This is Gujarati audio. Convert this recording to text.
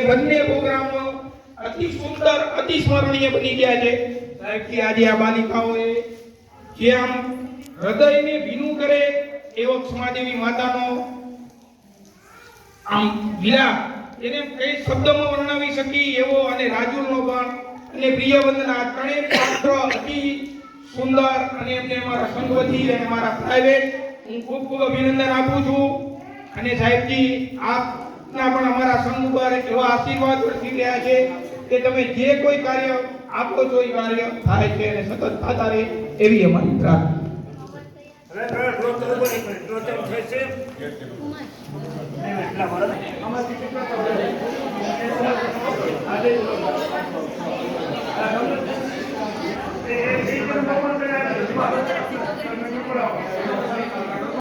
બંને પ્રોગ્રામો અતિ સુંદર અતિ સ્મરણીય બની ગયા છે સાહેબ કે આજે આ બાલિકાઓએ જે આમ હૃદયને ભીનું કરે એવો ક્ષમાદેવી માતાનો આમ વિલાપ એને કઈ શબ્દમાં વર્ણવી શકી એવો અને રાજુનો પણ અને પ્રિયવંદના ત્રણેય પાત્ર અતિ સુંદર અને એમને અમારા સંગવતી અને મારા પ્રાઇવેટ હું ખૂબ ખૂબ અભિનંદન આપું છું અને સાહેબજી આપના પણ અમારા સંઘ પર એવા આશીર્વાદ વરસી રહ્યા છે કે તમે જે કોઈ કાર્ય આપો છો એ કાર્ય થાય છે અને સતત થતા રહે એવી અમારી પ્રાર્થના. હવે